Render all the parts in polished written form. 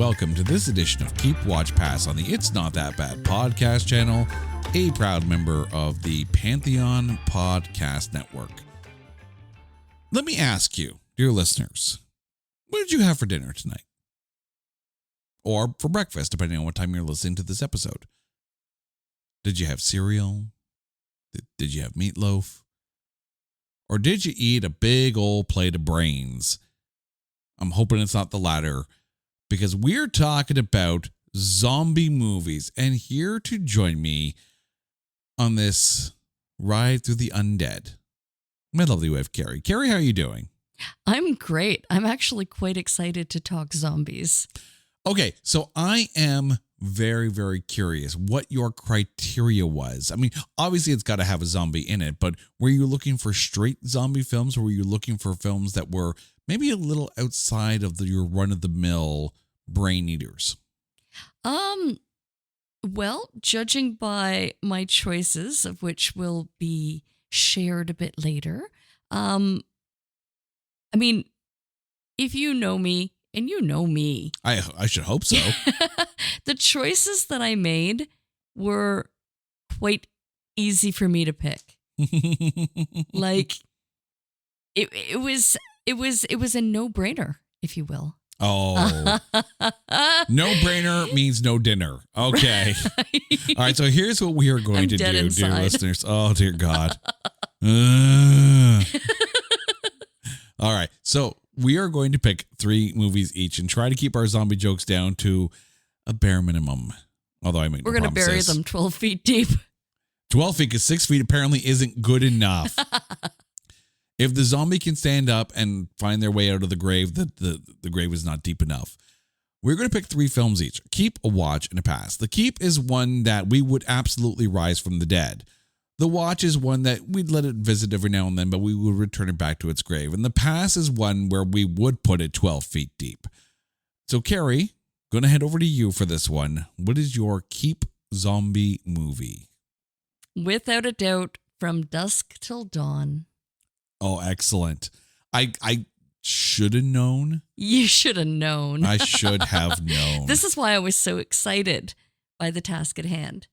welcome to this edition of Keep Watch Pass on the It's Not That Bad podcast channel, a proud member of the Pantheon Podcast Network. Let me ask you, dear listeners, what did you have for dinner tonight? Or for breakfast, depending on what time you're listening to this episode. Did you have cereal? Did you have meatloaf? Or did you eat a big old plate of brains? I'm hoping it's not the latter, because we're talking about zombie movies. And here to join me on this ride through the undead, my lovely wife, Carrie. Carrie, how are you doing? I'm great. I'm actually quite excited to talk zombies. Okay, so I am very, very curious what your criteria was. I mean, obviously it's got to have a zombie in it, but were you looking for straight zombie films, or were you looking for films that were maybe a little outside of your run-of-the-mill brain eaters? Well, judging by my choices, of which will be shared a bit later, I mean, if you know me, and you know me, I should hope so. the choices that I made were quite easy for me to pick. Like it was a no-brainer, if you will. Oh, no brainer means no dinner. Okay. All right. So here's what we are going to do, dear listeners. Oh, dear God. All right. So we are going to pick 3 movies each and try to keep our zombie jokes down to a bare minimum. Although I make we're going to bury them 12 feet deep. 12 feet, because 6 feet apparently isn't good enough. If the zombie can stand up and find their way out of the grave, the grave is not deep enough. We're going to pick 3 films each. Keep, a watch, and a pass. The keep is one that we would absolutely rise from the dead. The watch is one that we'd let it visit every now and then, but we would return it back to its grave. And the pass is one where we would put it 12 feet deep. So, Carrie, going to head over to you for this one. What is your keep zombie movie? Without a doubt, From Dusk Till Dawn. Oh, excellent. I should have known. You should have known. I should have known. This is why I was so excited by the task at hand.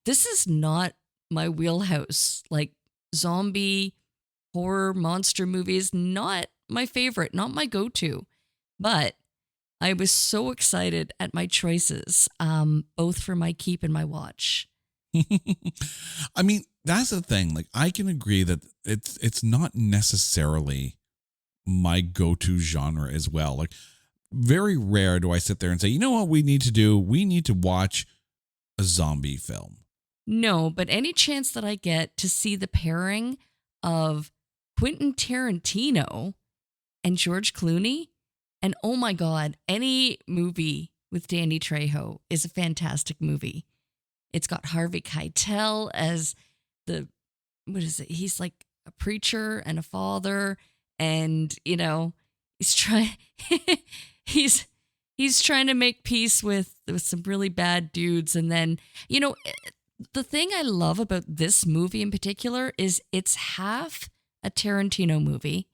This is not my wheelhouse. Like zombie, horror, monster movies, not my favorite, not my go-to. But I was so excited at my choices, both for my keep and my watch. I mean, that's the thing. Like, I can agree that it's not necessarily my go-to genre as well. Like, very rare do I sit there and say, you know what we need to do? We need to watch a zombie film. No, but any chance that I get to see the pairing of Quentin Tarantino and George Clooney, and oh my God, any movie with Danny Trejo is a fantastic movie. It's got Harvey Keitel as he's like a preacher and a father, and you know, he's trying to make peace with some really bad dudes. And then, you know, the thing I love about this movie in particular is it's half a Tarantino movie,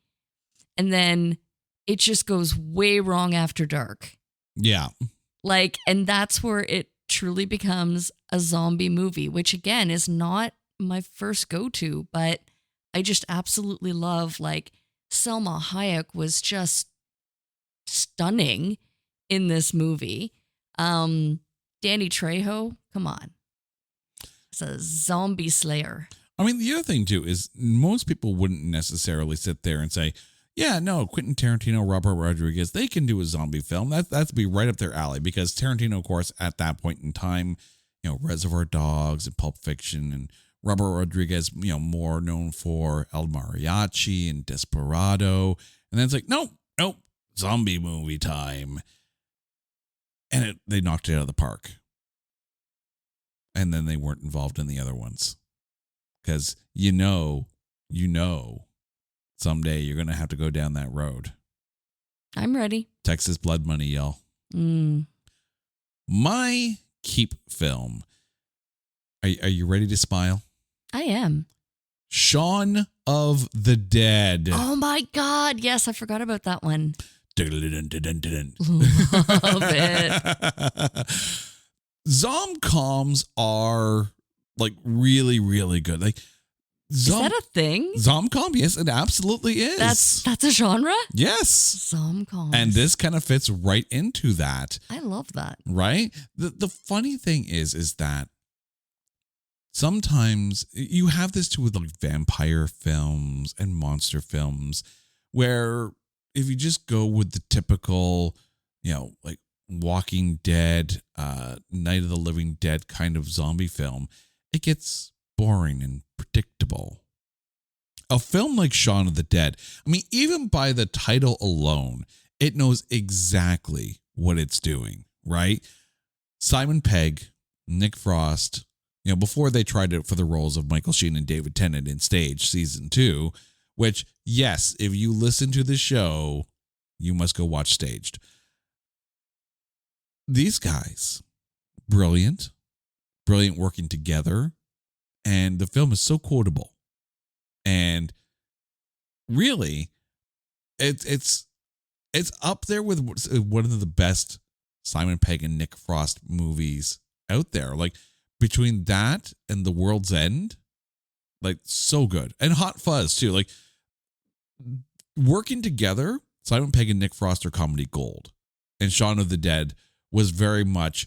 and then it just goes way wrong after dark. Yeah. Like, and that's where it truly becomes a zombie movie, which again is not my first go-to, but I just absolutely love, like, Selma Hayek was just stunning in this movie. Danny Trejo, come on. It's a zombie slayer. I mean, the other thing too is most people wouldn't necessarily sit there and say, yeah, no, Quentin Tarantino, Robert Rodriguez, they can do a zombie film. That'd be right up their alley, because Tarantino, of course, at that point in time, you know, Reservoir Dogs and Pulp Fiction, and Robert Rodriguez, you know, more known for El Mariachi and Desperado. And then it's like, nope, zombie movie time. And they knocked it out of the park. And then they weren't involved in the other ones. Because you know, someday you're going to have to go down that road. I'm ready. Texas blood money, y'all. My keep film. Are you ready to smile? I am. Shaun of the Dead. Oh my God. Yes, I forgot about that one. Love it. Zomcoms are like really, really good. Like, Is that a thing? Zomcom? Yes, it absolutely is. That's a genre? Yes. Zomcoms. And this kind of fits right into that. I love that. Right? The funny thing is that sometimes you have this too with like vampire films and monster films, where if you just go with the typical, like Walking Dead, Night of the Living Dead kind of zombie film, it gets boring and predictable. A film like Shaun of the Dead, I mean, even by the title alone, it knows exactly what it's doing, right? Simon Pegg, Nick Frost, before they tried it for the roles of Michael Sheen and David Tennant in Stage season 2, which, yes, if you listen to the show, you must go watch Staged. These guys, brilliant working together, and the film is so quotable. And really, it's up there with one of the best Simon Pegg and Nick Frost movies out there. Like, between that and The World's End, like, so good. And Hot Fuzz too. Like, working together, Simon Pegg and Nick Frost are comedy gold. And Shaun of the Dead was very much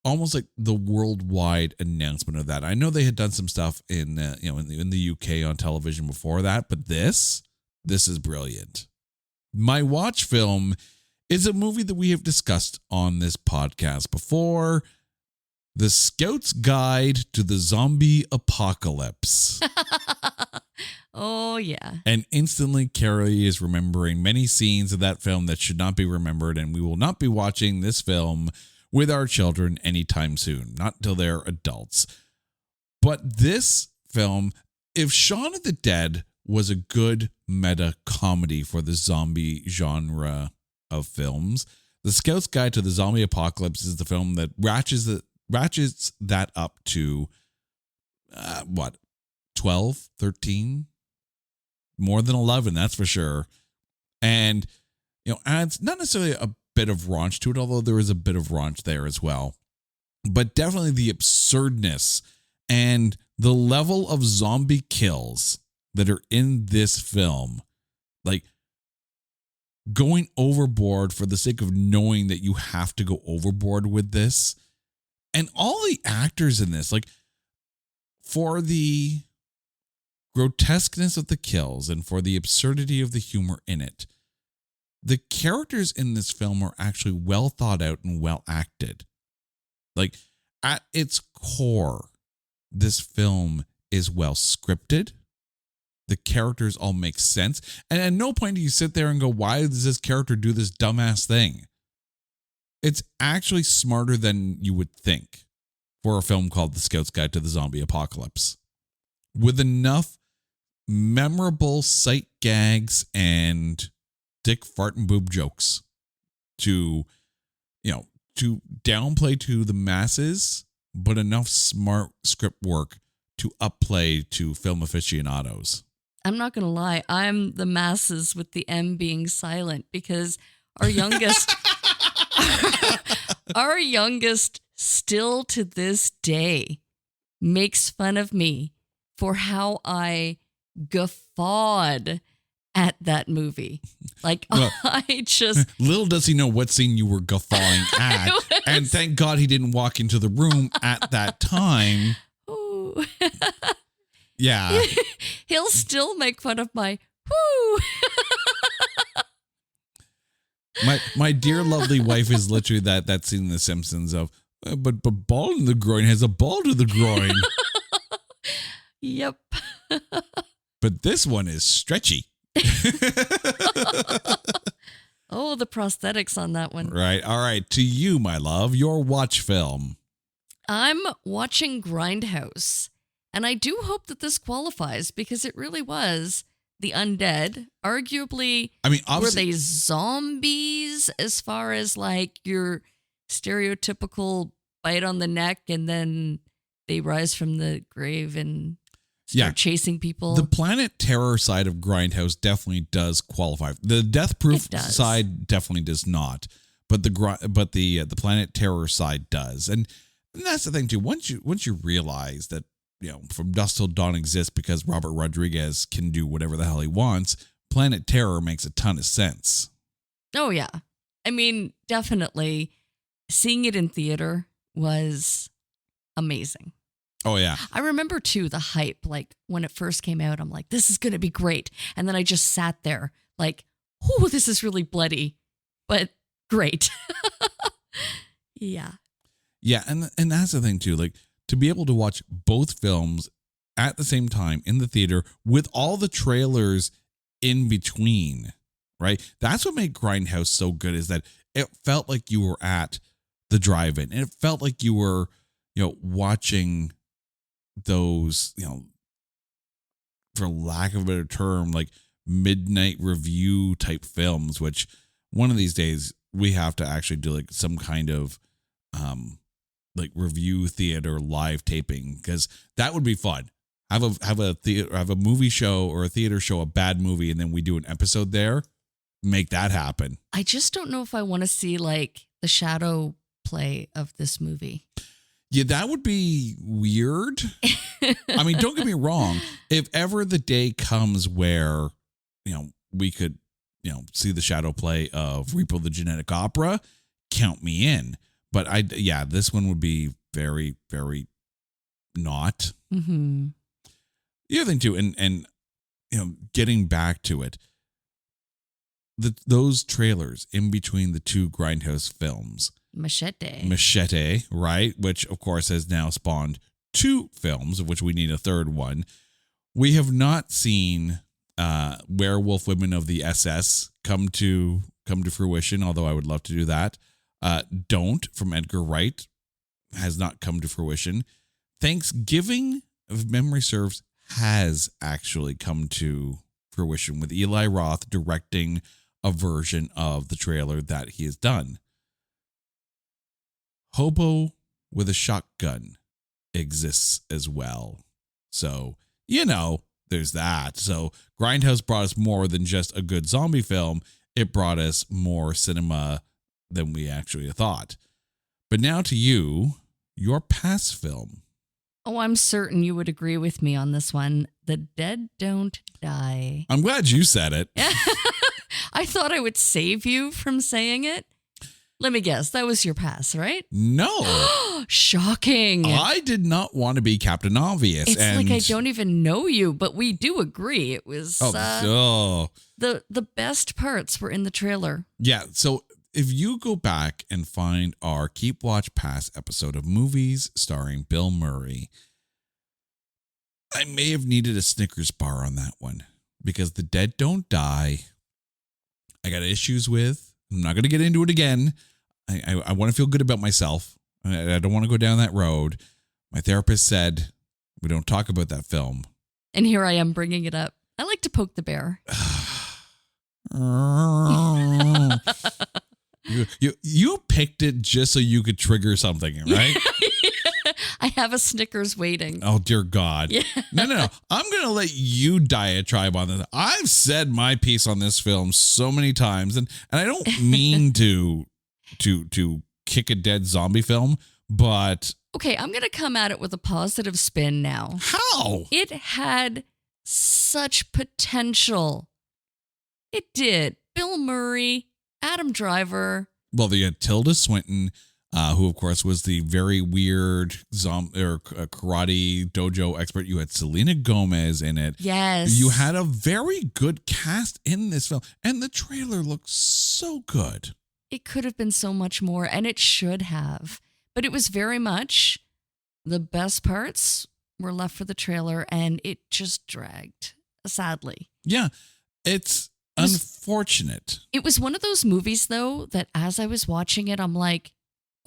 almost like the worldwide announcement of that. I know they had done some stuff in the UK on television before that, but this is brilliant. My watch film is a movie that we have discussed on this podcast before. The Scout's Guide to the Zombie Apocalypse. Oh, yeah. And instantly, Carrie is remembering many scenes of that film that should not be remembered, and we will not be watching this film with our children anytime soon, not till they're adults. But this film, if Shaun of the Dead was a good meta comedy for the zombie genre of films, The Scout's Guide to the Zombie Apocalypse is the film that ratchets that up to 12, 13, more than 11, that's for sure. And adds not necessarily a bit of raunch to it, although there is a bit of raunch there as well, but definitely the absurdness and the level of zombie kills that are in this film, like going overboard for the sake of knowing that you have to go overboard with this. And all the actors in this, like, for the grotesqueness of the kills and for the absurdity of the humor in it, the characters in this film are actually well thought out and well acted. Like, at its core, this film is well scripted. The characters all make sense. And at no point do you sit there and go, why does this character do this dumbass thing? It's actually smarter than you would think for a film called The Scout's Guide to the Zombie Apocalypse. With enough memorable sight gags and dick fart and boob jokes to downplay to the masses, but enough smart script work to upplay to film aficionados. I'm not going to lie. I'm the masses with the M being silent because our youngest, our youngest still to this day makes fun of me for how I guffawed at that movie. Like, well, I just... Little does he know what scene you were guffawing at. And thank God he didn't walk into the room at that time. Ooh. Yeah. He'll still make fun of my whoo. My dear lovely wife is literally that scene in The Simpsons of, but ball in the groin has a ball to the groin. Yep. But this one is stretchy. Oh, the prosthetics on that one. Right. All right. To you, my love, your watch film. I'm watching Grindhouse. And I do hope that this qualifies because it really was the undead. Arguably, I mean, were they zombies as far as like your stereotypical bite on the neck and then they rise from the grave and start chasing people. The Planet Terror side of Grindhouse definitely does qualify. The Death Proof side definitely does not, but the Planet Terror side does. And that's the thing too. Once you realize that, From Dusk Till Dawn exists because Robert Rodriguez can do whatever the hell he wants, Planet Terror makes a ton of sense. Oh yeah. I mean, definitely seeing it in theater was amazing. Oh, yeah. I remember, too, the hype. Like, when it first came out, I'm like, this is going to be great. And then I just sat there like, oh, this is really bloody, but great. Yeah. Yeah, and that's the thing, too. Like, to be able to watch both films at the same time in the theater with all the trailers in between, right? That's what made Grindhouse so good, is that it felt like you were at the drive-in. And it felt like you were, watching those, for lack of a better term, like midnight review type films, which one of these days we have to actually do like some kind of like review theater live taping, because that would be fun. Have a movie show or a theater show a bad movie, and then we do an episode there. Make that happen. I just don't know if I want to see like the shadow play of this movie. Yeah, that would be weird. I mean, don't get me wrong. If ever the day comes where, we could, see the shadow play of Repo the Genetic Opera, count me in. But this one would be very, very not. Mm-hmm. The other thing too, and getting back to it, those trailers in between the two Grindhouse films. Machete, right? Which, of course, has now spawned 2 films, of which we need a third one. We have not seen Werewolf Women of the SS come to fruition, although I would love to do that. Don't, from Edgar Wright, has not come to fruition. Thanksgiving, if memory serves, has actually come to fruition, with Eli Roth directing a version of the trailer that he has done. Hobo with a Shotgun exists as well. So, there's that. So Grindhouse brought us more than just a good zombie film. It brought us more cinema than we actually thought. But now to you, your past film. Oh, I'm certain you would agree with me on this one. The Dead Don't Die. I'm glad you said it. I thought I would save you from saying it. Let me guess. That was your pass, right? No. Shocking. I did not want to be Captain Obvious. It's like I don't even know you, but we do agree. It was the best parts were in the trailer. Yeah. So if you go back and find our Keep Watch Pass episode of movies starring Bill Murray, I may have needed a Snickers bar on that one, because The Dead Don't Die, I got issues with. I'm not going to get into it again. I want to feel good about myself. I don't want to go down that road. My therapist said we don't talk about that film. And here I am bringing it up. I like to poke the bear. You picked it just so you could trigger something, right? I have a Snickers waiting. Oh, dear God. Yeah. No. I'm going to let you diatribe on this. I've said my piece on this film so many times, and I don't mean to kick a dead zombie film, but... Okay, I'm going to come at it with a positive spin now. How? It had such potential. It did. Bill Murray, Adam Driver. Well, they had Tilda Swinton, who, of course, was the very weird karate dojo expert. You had Selena Gomez in it. Yes. You had a very good cast in this film, and the trailer looked so good. It could have been so much more, and it should have. But it was very much the best parts were left for the trailer, and it just dragged, sadly. Yeah, it's unfortunate. It was one of those movies, though, that as I was watching it, I'm like,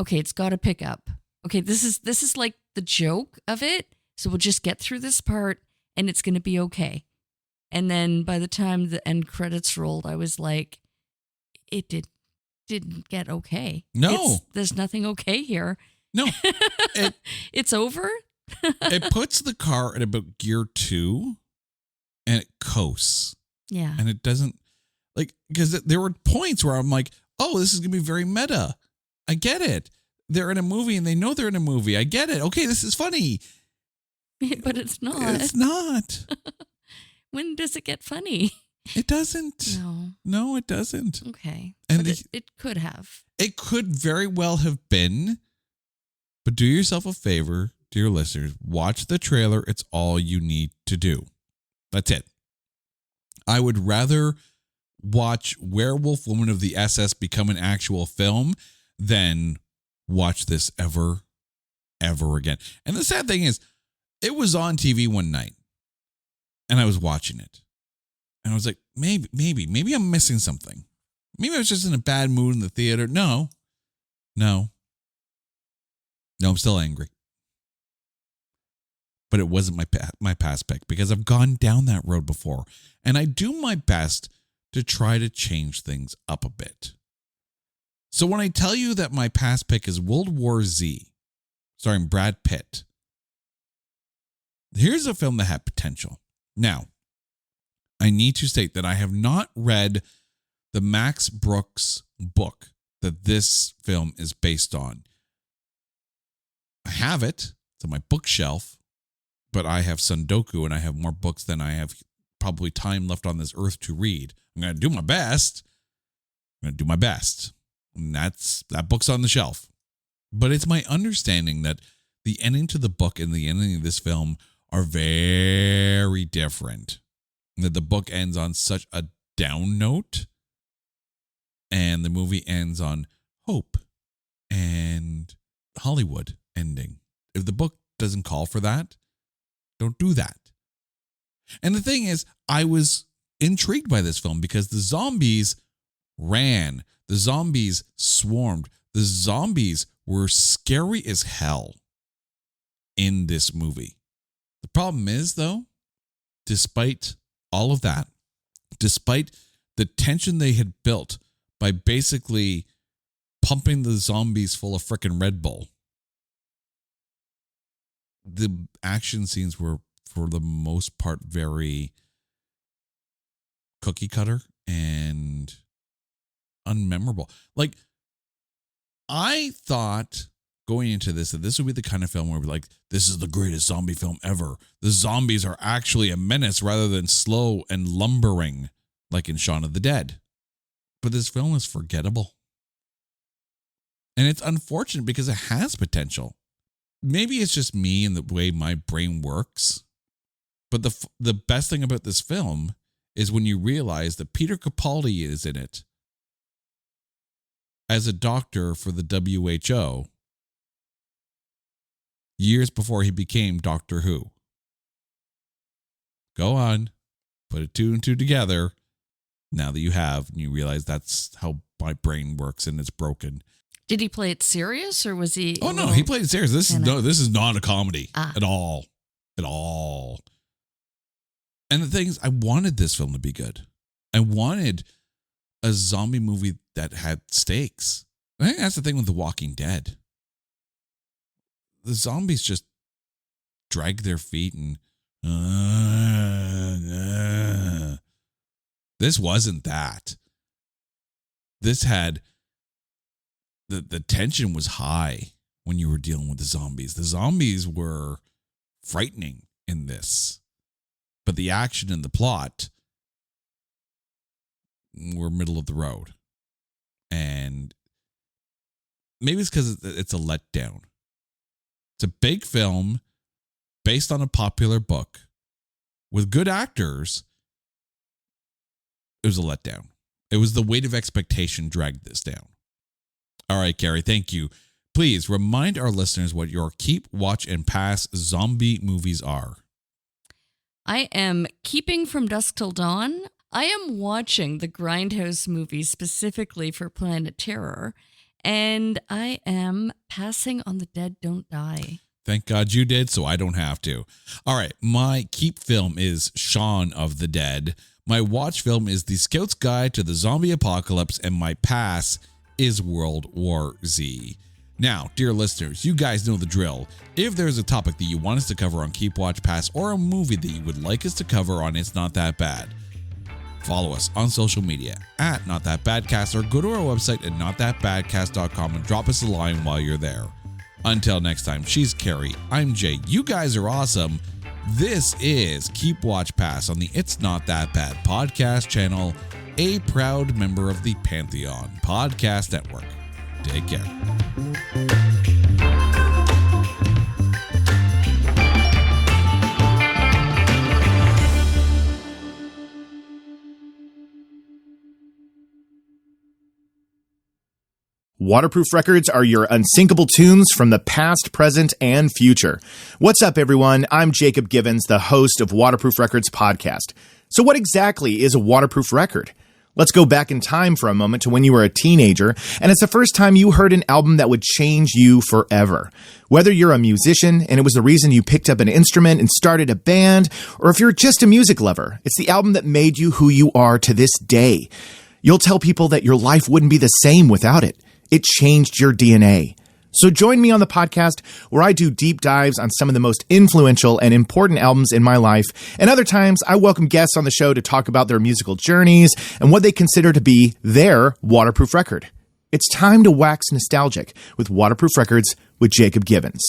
okay, it's got to pick up. Okay, this is like the joke of it. So we'll just get through this part and it's going to be okay. And then by the time the end credits rolled, I was like, it didn't get okay. No. There's nothing okay here. No. It's over. It puts the car at about gear 2 and it coasts. Yeah. And it doesn't, like, because there were points where I'm like, oh, this is going to be very meta. I get it. They're in a movie and they know they're in a movie. I get it. Okay, this is funny. But it's not. It's not. When does it get funny? It doesn't. No. No, it doesn't. Okay. And but it could have. It could very well have been. But do yourself a favor, dear listeners. Watch the trailer. It's all you need to do. That's it. I would rather watch Werewolf Woman of the SS become an actual film than watch this ever again. And the sad thing is, it was on TV one night and I was watching it. And I was like, maybe I'm missing something. Maybe I was just in a bad mood in the theater. No, I'm still angry. But it wasn't my pass pick because I've gone down that road before. And I do my best to try to change things up a bit. So when I tell you that my pass pick is World War Z, starring Brad Pitt, here's a film that had potential. Now, I need to state that I have not read the Max Brooks book that this film is based on. I have it. It's on my bookshelf. But I have Sundoku and I have more books than I have probably time left on this earth to read. I'm going to do my best. And that book's on the shelf. But it's my understanding that the ending to the book and the ending of this film are very different. That the book ends on such a down note and the movie ends on hope and Hollywood ending. If the book doesn't call for that, don't do that. And the thing is, I was intrigued by this film because the zombies ran. The zombies swarmed. The zombies were scary as hell in this movie. The problem is, though, despite all of that, despite the tension they had built by basically pumping the zombies full of frickin' Red Bull, the action scenes were, for the most part, very cookie cutter and unmemorable. Like, I thought going into this that this would be the kind of film where we're like, this is the greatest zombie film ever. The zombies are actually a menace rather than slow and lumbering like in Shaun of the Dead. But this film is forgettable. And it's unfortunate because it has potential. Maybe it's just me and the way my brain works. But the best thing about this film is when you realize that Peter Capaldi is in it as a doctor for the WHO years before he became Doctor Who. Go on, put it 2 and 2 together. Now that you have, and you realize that's how my brain works and it's broken. Did he play it serious or was he? Oh no, he played it serious. This is not a comedy at all. And the thing is, I wanted this film to be good. I wanted a zombie movie that had stakes. I think that's the thing with The Walking Dead. The zombies just drag their feet and this wasn't that. This had the tension was high when you were dealing with the zombies. The zombies were frightening in this. But the action and the plot were middle of the road. And maybe it's because it's a letdown. It's a big film based on a popular book with good actors. It was a letdown. It was the weight of expectation dragged this down. All right, Carrie, thank you. Please remind our listeners what your keep, watch, and pass zombie movies are. I am keeping From Dusk Till Dawn. I am watching the Grindhouse movies specifically for Planet Terror. And I am passing on The Dead Don't Die. Thank God you did, so I don't have to. All right, my keep film is Shaun of the Dead. My watch film is The Scout's Guide to the Zombie Apocalypse. And my pass is World War Z. Now, dear listeners, you guys know the drill. If there's a topic that you want us to cover on Keep Watch Pass or a movie that you would like us to cover on It's Not That Bad, follow us on social media at Not That Badcast or go to our website at notthatbadcast.com and drop us a line while you're there. Until next time, she's Carrie, I'm Jay, you guys are awesome. This is Keep Watch Pass on the It's Not That Bad podcast channel, a proud member of the Pantheon Podcast Network. Take care. Waterproof records are your unsinkable tunes from the past, present, and future. What's up, everyone? I'm Jacob Givens, the host of Waterproof Records podcast. So what exactly is a waterproof record? Let's go back in time for a moment to when you were a teenager, and it's the first time you heard an album that would change you forever. Whether you're a musician and it was the reason you picked up an instrument and started a band, or if you're just a music lover, it's the album that made you who you are to this day. You'll tell people that your life wouldn't be the same without it. It changed your DNA. So join me on the podcast where I do deep dives on some of the most influential and important albums in my life. And other times I welcome guests on the show to talk about their musical journeys and what they consider to be their waterproof record. It's time to wax nostalgic with Waterproof Records with Jacob Givens.